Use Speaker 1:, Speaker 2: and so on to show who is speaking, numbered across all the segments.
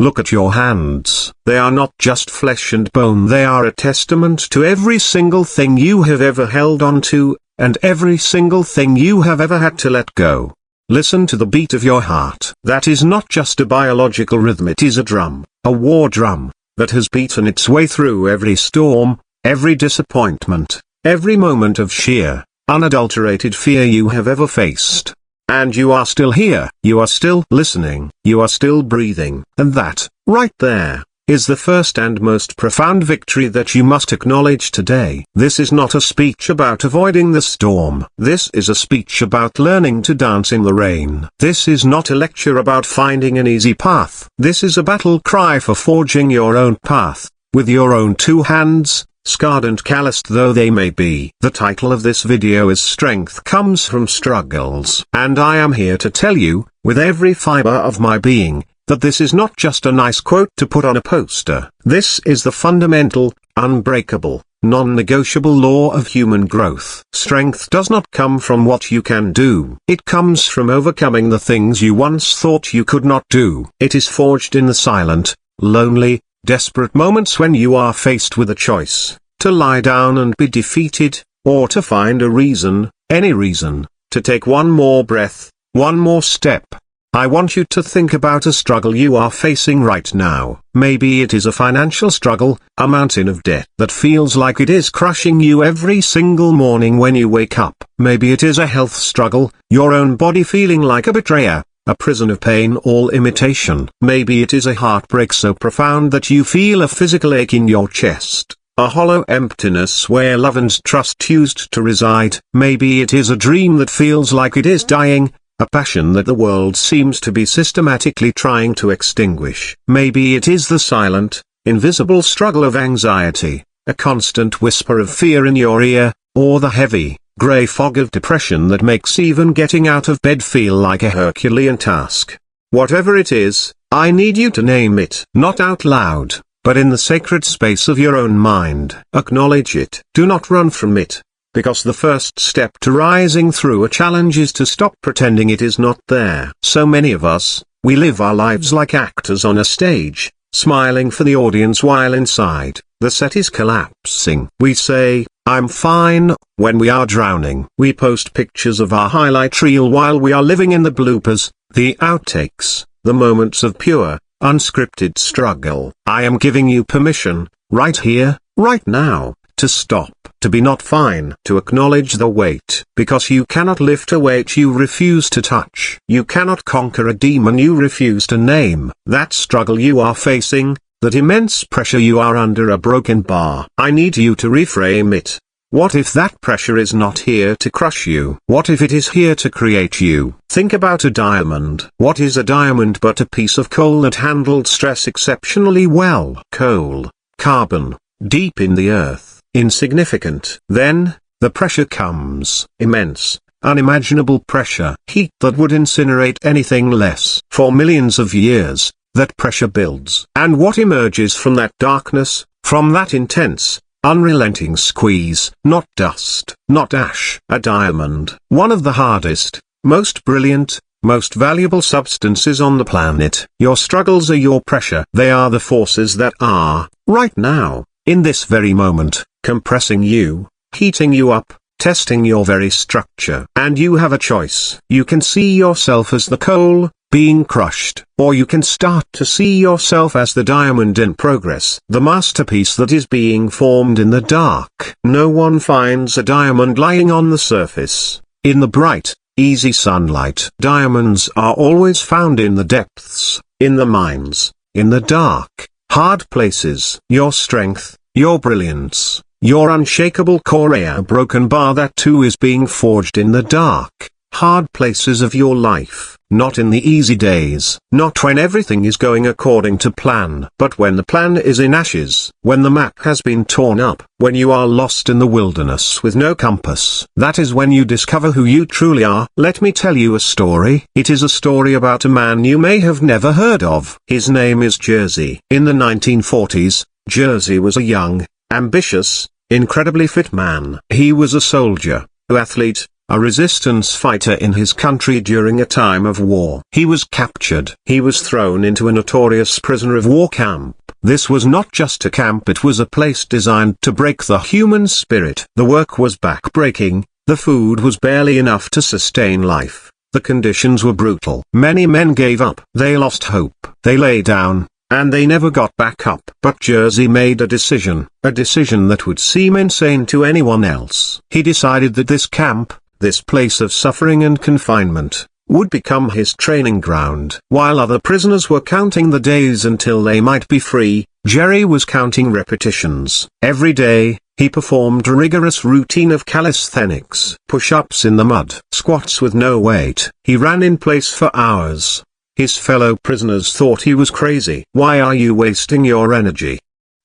Speaker 1: Look at your hands. They are not just flesh and bone. They are a testament to every single thing you have ever held on to, and every single thing you have ever had to let go. Listen to the beat of your heart. That is not just a biological rhythm. It is a drum, a war drum, that has beaten its way through every storm, every disappointment, every moment of sheer, unadulterated fear you have ever faced. And you are still here. You are still listening. You are still breathing. And that, right there, is the first and most profound victory that you must acknowledge today. This is not a speech about avoiding the storm. This is a speech about learning to dance in the rain. This is not a lecture about finding an easy path. This is a battle cry for forging your own path, with your own two hands, scarred and calloused though they may be. The title of this video is Strength Comes from Struggles. And I am here to tell you, with every fiber of my being, that this is not just a nice quote to put on a poster. This is the fundamental, unbreakable, non-negotiable law of human growth. Strength does not come from what you can do. It comes from overcoming the things you once thought you could not do. It is forged in the silent, lonely, desperate moments when you are faced with a choice, to lie down and be defeated, or to find a reason, any reason, to take one more breath, one more step. I want you to think about a struggle you are facing right now. Maybe it is a financial struggle, a mountain of debt that feels like it is crushing you every single morning when you wake up. Maybe it is a health struggle, your own body feeling like a betrayer, a prison of pain all imitation. Maybe it is a heartbreak so profound that you feel a physical ache in your chest, a hollow emptiness where love and trust used to reside. Maybe it is a dream that feels like it is dying, a passion that the world seems to be systematically trying to extinguish. Maybe it is the silent, invisible struggle of anxiety, a constant whisper of fear in your ear, or the heavy, grey fog of depression that makes even getting out of bed feel like a Herculean task. Whatever it is, I need you to name it. Not out loud, but in the sacred space of your own mind. Acknowledge it. Do not run from it. Because the first step to rising through a challenge is to stop pretending it is not there. So many of us, we live our lives like actors on a stage, smiling for the audience while inside, the set is collapsing. We say, "I'm fine," when we are drowning. We post pictures of our highlight reel while we are living in the bloopers, the outtakes, the moments of pure, unscripted struggle. I am giving you permission, right here, right now, to stop, to be not fine, to acknowledge the weight, because you cannot lift a weight you refuse to touch. You cannot conquer a demon you refuse to name. That struggle you are facing, that immense pressure you are under, a broken bar. I need you to reframe it. What if that pressure is not here to crush you? What if it is here to create you? Think about a diamond. What is a diamond but a piece of coal that handled stress exceptionally well? Coal, carbon, deep in the earth. Insignificant. Then, the pressure comes. Immense, unimaginable pressure. Heat that would incinerate anything less. For millions of years, that pressure builds. And what emerges from that darkness, from that intense, unrelenting squeeze? Not dust, not ash. A diamond. One of the hardest, most brilliant, most valuable substances on the planet. Your struggles are your pressure. They are the forces that are, right now, in this very moment, compressing you, heating you up, testing your very structure. And you have a choice. You can see yourself as the coal, being crushed, or you can start to see yourself as the diamond in progress, the masterpiece that is being formed in the dark. No one finds a diamond lying on the surface, in the bright, easy sunlight. Diamonds are always found in the depths, in the mines, in the dark, hard places. Your strength, your brilliance, your unshakable core, a broken bar that too is being forged in the dark, hard places of your life. Not in the easy days, not when everything is going according to plan, but when the plan is in ashes, when the map has been torn up, when you are lost in the wilderness with no compass. That is when you discover who you truly are. Let me tell you a story. It is a story about a man you may have never heard of. His name is Jersey. In the 1940s, Jersey was a young, ambitious, incredibly fit man. He was a soldier, an athlete, a resistance fighter in his country during a time of war. He was captured. He was thrown into a notorious prisoner of war camp. This was not just a camp, it was a place designed to break the human spirit. The work was back-breaking, the food was barely enough to sustain life, the conditions were brutal. Many men gave up. They lost hope. They lay down, and they never got back up. But Jerzy made a decision that would seem insane to anyone else. He decided that this camp, this place of suffering and confinement, would become his training ground. While other prisoners were counting the days until they might be free, Jerzy was counting repetitions. Every day, he performed a rigorous routine of calisthenics, push-ups in the mud, squats with no weight. He ran in place for hours. His fellow prisoners thought he was crazy. "Why are you wasting your energy?"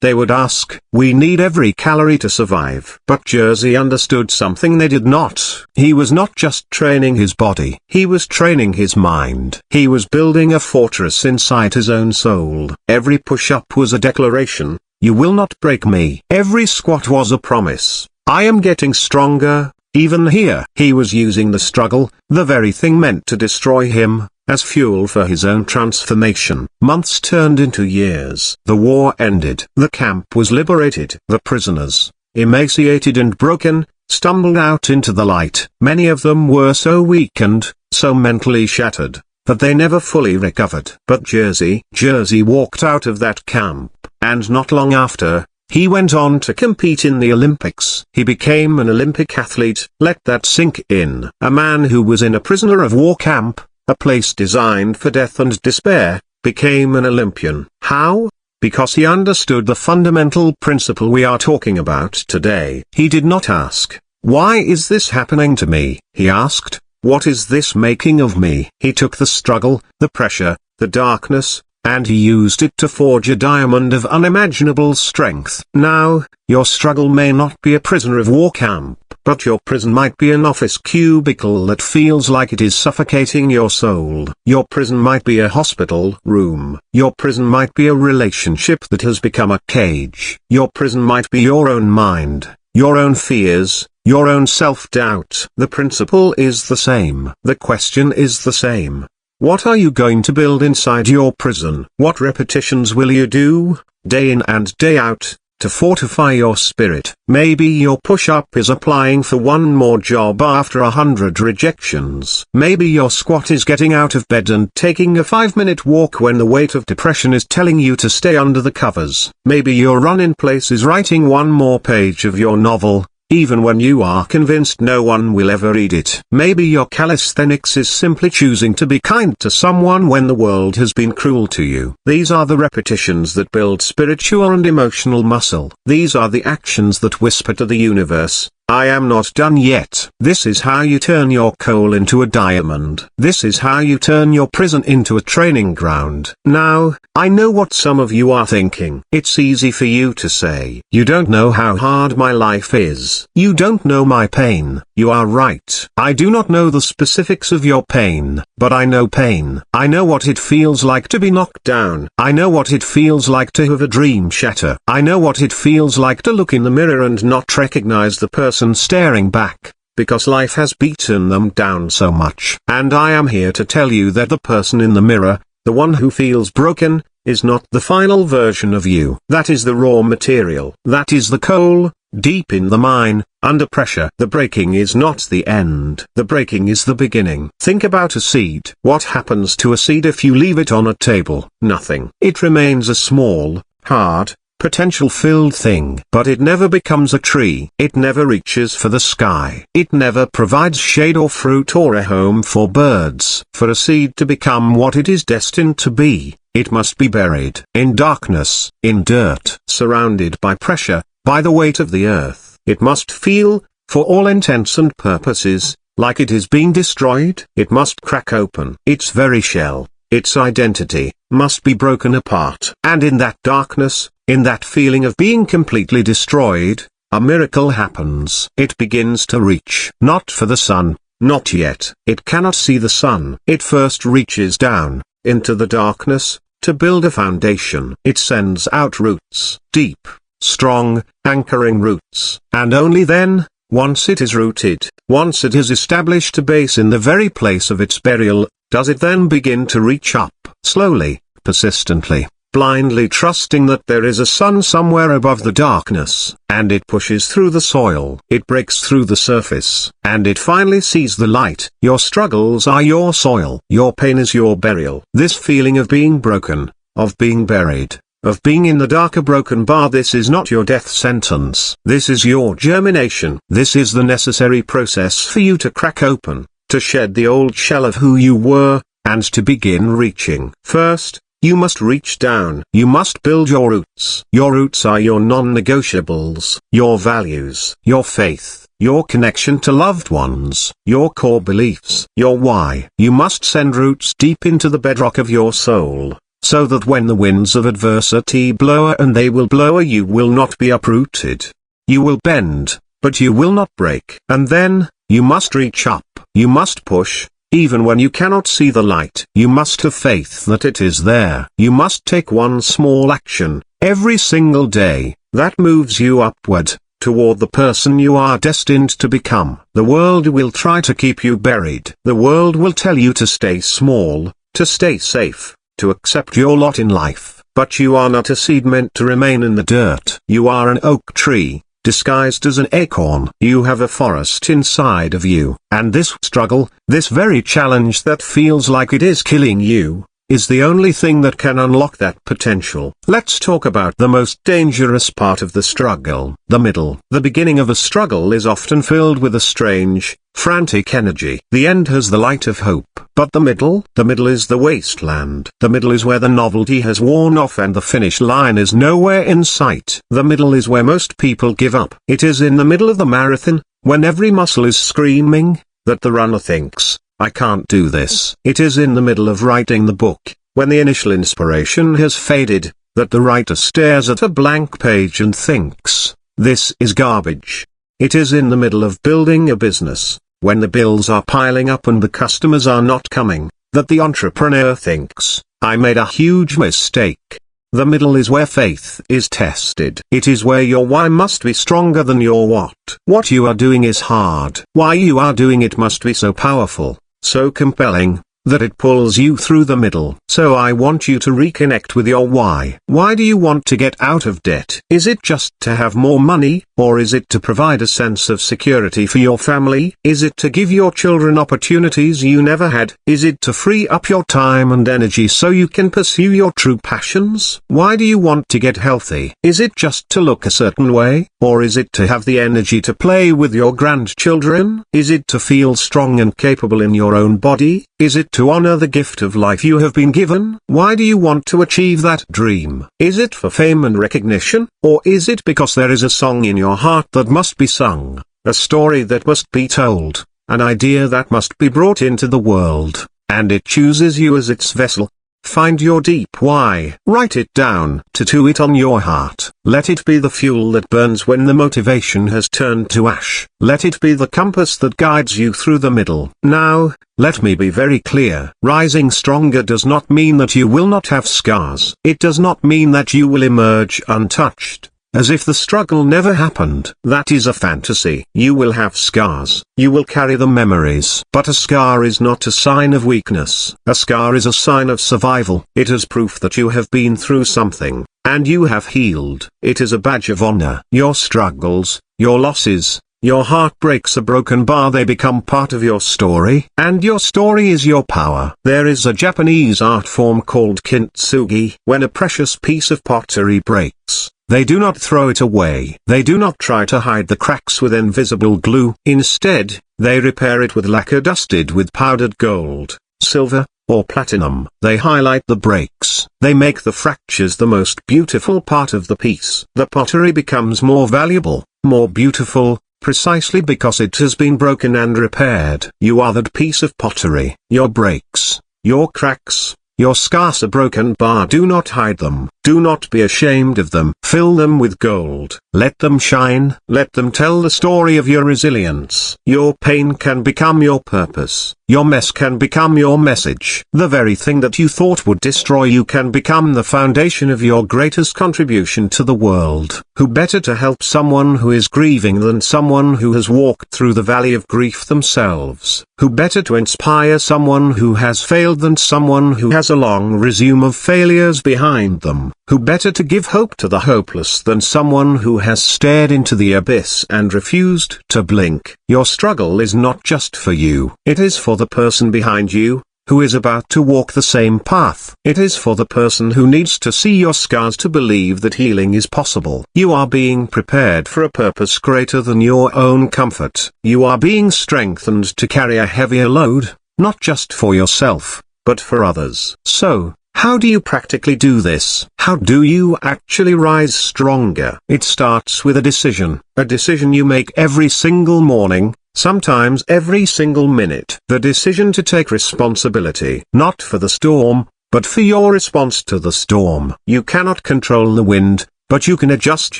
Speaker 1: they would ask. "We need every calorie to survive." But Jerzy understood something they did not. He was not just training his body. He was training his mind. He was building a fortress inside his own soul. Every push-up was a declaration, "You will not break me." Every squat was a promise, "I am getting stronger, even here." He was using the struggle, the very thing meant to destroy him, as fuel for his own transformation. Months turned into years. The war ended. The camp was liberated. The prisoners, emaciated and broken, stumbled out into the light. Many of them were so weakened, so mentally shattered, that they never fully recovered. But Jerzy walked out of that camp, and not long after, he went on to compete in the Olympics. He became an Olympic athlete. Let that sink in. A man who was in a prisoner of war camp, a place designed for death and despair, became an Olympian. How? Because he understood the fundamental principle we are talking about today. He did not ask, "Why is this happening to me?" He asked, "What is this making of me?" He took the struggle, the pressure, the darkness, and he used it to forge a diamond of unimaginable strength. Now, your struggle may not be a prisoner of war camp, but your prison might be an office cubicle that feels like it is suffocating your soul. Your prison might be a hospital room. Your prison might be a relationship that has become a cage. Your prison might be your own mind, your own fears, your own self-doubt. The principle is the same. The question is the same. What are you going to build inside your prison? What repetitions will you do, day in and day out, to fortify your spirit? Maybe your push-up is applying for one more job after 100 rejections. Maybe your squat is getting out of bed and taking a 5-minute walk when the weight of depression is telling you to stay under the covers. Maybe your run in place is writing one more page of your novel, even when you are convinced no one will ever read it. Maybe your calisthenics is simply choosing to be kind to someone when the world has been cruel to you. These are the repetitions that build spiritual and emotional muscle. These are the actions that whisper to the universe, "I am not done yet." This is how you turn your coal into a diamond. This is how you turn your prison into a training ground. Now, I know what some of you are thinking. It's easy for you to say, "You don't know how hard my life is. You don't know my pain." You are right. I do not know the specifics of your pain, but I know pain. I know what it feels like to be knocked down. I know what it feels like to have a dream shatter. I know what it feels like to look in the mirror and not recognize the person staring back, because life has beaten them down so much. And I am here to tell you that the person in the mirror, the one who feels broken, is not the final version of you. That is the raw material. That is the coal, deep in the mine, under pressure. The breaking is not the end. The breaking is the beginning. Think about a seed. What happens to a seed if you leave it on a table? Nothing. It remains a small, hard, potential-filled thing. But it never becomes a tree. It never reaches for the sky. It never provides shade or fruit or a home for birds. For a seed to become what it is destined to be, it must be buried in darkness, in dirt, surrounded by pressure, by the weight of the earth. It must feel, for all intents and purposes, like it is being destroyed. It must crack open. Its very shell, its identity, must be broken apart. And in that darkness, in that feeling of being completely destroyed, a miracle happens. It begins to reach. Not for the sun, not yet. It cannot see the sun. It first reaches down, into the darkness, to build a foundation. It sends out roots, deep, strong, anchoring roots. And only then, Once it is rooted, once it has established a base in the very place of its burial, does it then begin to reach up, slowly, persistently, blindly trusting that there is a sun somewhere above the darkness, and it pushes through the soil, it breaks through the surface, and it finally sees the light. Your struggles are your soil, your pain is your burial. This feeling of being broken, of being buried, of being in the dark, a broken bar, this is not your death sentence. This is your germination. This is the necessary process for you to crack open, to shed the old shell of who you were, and to begin reaching. First, you must reach down. You must build your roots. Your roots are your non-negotiables, your values, your faith, your connection to loved ones, your core beliefs, your why. You must send roots deep into the bedrock of your soul, so that when the winds of adversity blow, and they will blow, you will not be uprooted. You will bend, but you will not break. And then, you must reach up. You must push. Even when you cannot see the light, you must have faith that it is there. You must take one small action, every single day, that moves you upward, toward the person you are destined to become. The world will try to keep you buried. The world will tell you to stay small, to stay safe, to accept your lot in life. But you are not a seed meant to remain in the dirt. You are an oak tree, disguised as an acorn. You have a forest inside of you, and this struggle, this very challenge that feels like it is killing you, is the only thing that can unlock that potential. Let's talk about the most dangerous part of the struggle, the middle. The beginning of a struggle is often filled with a strange, frantic energy. The end has the light of hope. But the middle is the wasteland. The middle is where the novelty has worn off and the finish line is nowhere in sight. The middle is where most people give up. It is in the middle of the marathon, when every muscle is screaming, that the runner thinks, I can't do this. It is in the middle of writing the book, when the initial inspiration has faded, that the writer stares at a blank page and thinks, this is garbage. It is in the middle of building a business, when the bills are piling up and the customers are not coming, that the entrepreneur thinks, I made a huge mistake. The middle is where faith is tested. It is where your why must be stronger than your what. What you are doing is hard. Why you are doing it must be so powerful, so compelling, that it pulls you through the middle. So I want you to reconnect with your why. Why do you want to get out of debt? Is it just to have more money, or is it to provide a sense of security for your family? Is it to give your children opportunities you never had? Is it to free up your time and energy so you can pursue your true passions? Why do you want to get healthy? Is it just to look a certain way, or is it to have the energy to play with your grandchildren? Is it to feel strong and capable in your own body? Is it to honor the gift of life you have been given? Why do you want to achieve that dream? Is it for fame and recognition, or is it because there is a song in your heart that must be sung, a story that must be told, an idea that must be brought into the world, and it chooses you as its vessel? Find your deep why. Write it down. Tattoo it on your heart. Let it be the fuel that burns when the motivation has turned to ash. Let it be the compass that guides you through the middle. Now, let me be very clear. Rising stronger does not mean that you will not have scars. It does not mean that you will emerge untouched, as if the struggle never happened. That is a fantasy. You will have scars. You will carry the memories. But a scar is not a sign of weakness. A scar is a sign of survival. It is proof that you have been through something, and you have healed. It is a badge of honor. Your struggles, your losses, your heartbreaks, a broken bar, they become part of your story, and your story is your power. There is a Japanese art form called kintsugi. When a precious piece of pottery breaks, they do not throw it away. They do not try to hide the cracks with invisible glue. Instead, they repair it with lacquer dusted with powdered gold, silver, or platinum. They highlight the breaks. They make the fractures the most beautiful part of the piece. The pottery becomes more valuable, more beautiful, precisely because it has been broken and repaired. You are that piece of pottery. Your breaks, your cracks, your scars, a broken bar, do not hide them. Do not be ashamed of them. Fill them with gold. Let them shine. Let them tell the story of your resilience. Your pain can become your purpose. Your mess can become your message. The very thing that you thought would destroy you can become the foundation of your greatest contribution to the world. Who better to help someone who is grieving than someone who has walked through the valley of grief themselves? Who better to inspire someone who has failed than someone who has a long resume of failures behind them? Who better to give hope to the hopeless than someone who has stared into the abyss and refused to blink? Your struggle is not just for you. It is for the person behind you, who is about to walk the same path. It is for the person who needs to see your scars to believe that healing is possible. You are being prepared for a purpose greater than your own comfort. You are being strengthened to carry a heavier load, not just for yourself, but for others. So, how do you practically do this? How do you actually rise stronger? It starts with a decision you make every single morning, sometimes every single minute. The decision to take responsibility, not for the storm, but for your response to the storm. You cannot control the wind, but you can adjust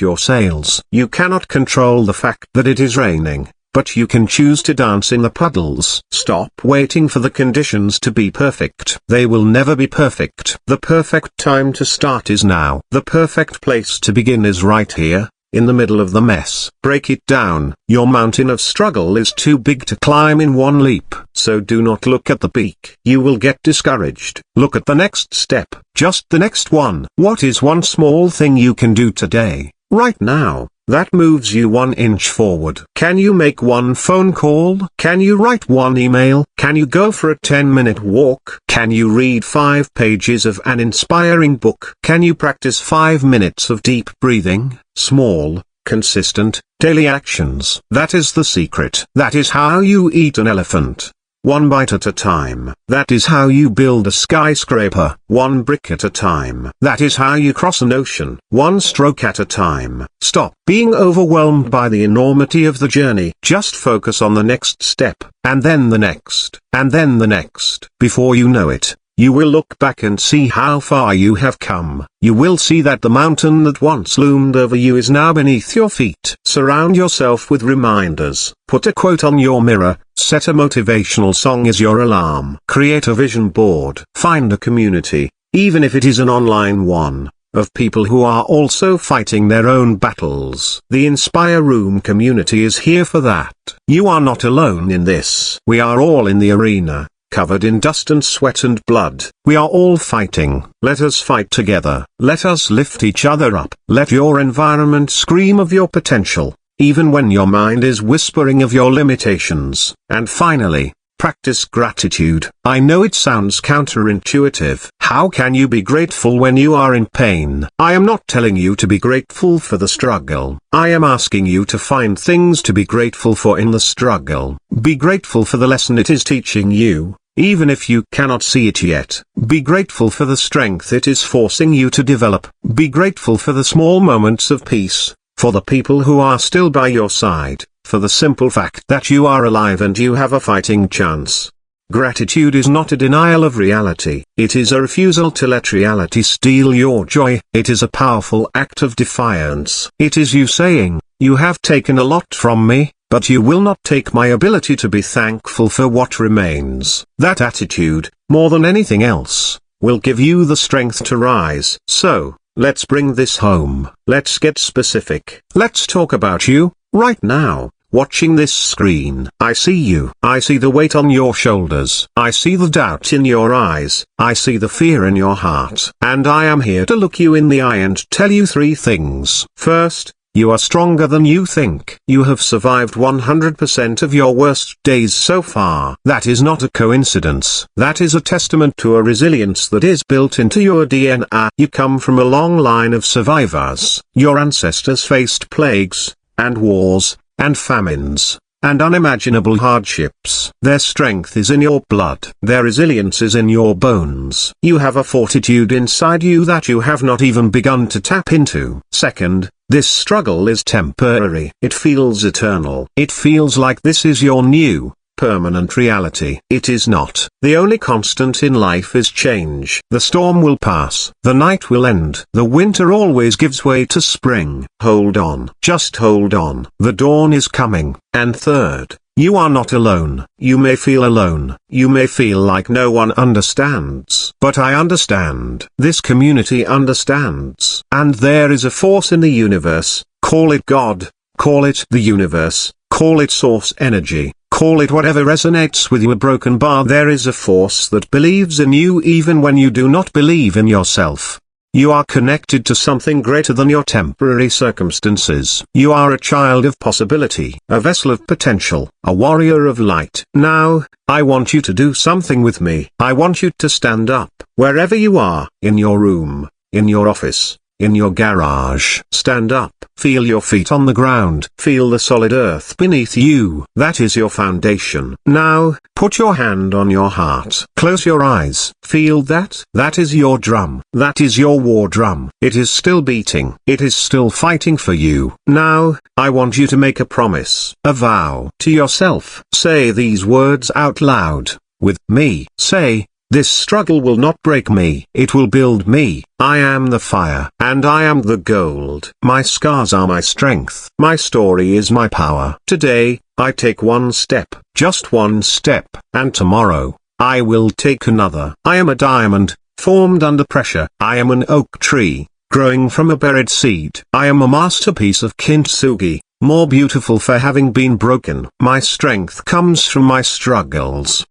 Speaker 1: your sails. You cannot control the fact that it is raining, but you can choose to dance in the puddles. Stop waiting for the conditions to be perfect. They will never be perfect. The perfect time to start is now. The perfect place to begin is right here, in the middle of the mess. Break it down. Your mountain of struggle is too big to climb in one leap. So do not look at the peak. You will get discouraged. Look at the next step, just the next one. What is one small thing you can do today, right now, that moves you 1 inch forward? Can you make one phone call? Can you write one email? Can you go for a 10-minute walk? Can you read 5 pages of an inspiring book? Can you practice 5 minutes of deep breathing? Small, consistent, daily actions. That is the secret. That is how you eat an elephant. 1 bite at a time. That is how you build a skyscraper. 1 brick at a time. That is how you cross an ocean. 1 stroke at a time. Stop being overwhelmed by the enormity of the journey. Just focus on the next step, and then the next, and then the next. Before you know it, you will look back and see how far you have come. You will see that the mountain that once loomed over you is now beneath your feet. Surround yourself with reminders. Put a quote on your mirror. Set a motivational song as your alarm. Create a vision board. Find a community, even if it is an online one, of people who are also fighting their own battles. The Inspire Room community is here for that. You are not alone in this. We are all in the arena, covered in dust and sweat and blood. We are all fighting. Let us fight together. Let us lift each other up. Let your environment scream of your potential, even when your mind is whispering of your limitations. And finally, practice gratitude. I know it sounds counterintuitive. How can you be grateful when you are in pain? I am not telling you to be grateful for the struggle. I am asking you to find things to be grateful for in the struggle. Be grateful for the lesson it is teaching you, even if you cannot see it yet. Be grateful for the strength it is forcing you to develop. Be grateful for the small moments of peace, for the people who are still by your side, for the simple fact that you are alive and you have a fighting chance. Gratitude is not a denial of reality. It is a refusal to let reality steal your joy. It is a powerful act of defiance. It is you saying, "You have taken a lot from me, but you will not take my ability to be thankful for what remains." That attitude, more than anything else, will give you the strength to rise. So, let's bring this home. Let's get specific. Let's talk about you, right now, watching this screen. I see you. I see the weight on your shoulders. I see the doubt in your eyes. I see the fear in your heart. And I am here to look you in the eye and tell you 3 things. First, you are stronger than you think. You have survived 100% of your worst days so far. That is not a coincidence. That is a testament to a resilience that is built into your DNA. You come from a long line of survivors. Your ancestors faced plagues, and wars, and famines, and unimaginable hardships. Their strength is in your blood. Their resilience is in your bones. You have a fortitude inside you that you have not even begun to tap into. Second, this struggle is temporary. It feels eternal. It feels like this is your new, permanent reality. It is not. The only constant in life is change. The storm will pass. The night will end. The winter always gives way to spring. Hold on. Just hold on. The dawn is coming. And third, You are not alone. You may feel alone. You may feel like no one understands. But I understand. This community understands. And there is a force in the universe. Call it God. Call it the universe. Call it source energy. Call it whatever resonates with you. A broken bar. There is a force that believes in you even when you do not believe in yourself. You are connected to something greater than your temporary circumstances. You are a child of possibility, a vessel of potential, a warrior of light. Now, I want you to do something with me. I want you to stand up, wherever you are, in your room, in your office, in your garage. Stand up, feel your feet on the ground, feel the solid earth beneath you. That is your foundation. Now, put your hand on your heart. Close your eyes. Feel that. That is your drum. That is your war drum. It is still beating. It is still fighting for you. Now, I want you to make a promise, a vow to yourself. Say these words out loud, with me. Say, this struggle will not break me. It will build me. I am the fire. And I am the gold. My scars are my strength. My story is my power. Today, I take one step, just one step. And tomorrow, I will take another. I am a diamond, formed under pressure. I am an oak tree, growing from a buried seed. I am a masterpiece of kintsugi, more beautiful for having been broken. My strength comes from my struggles.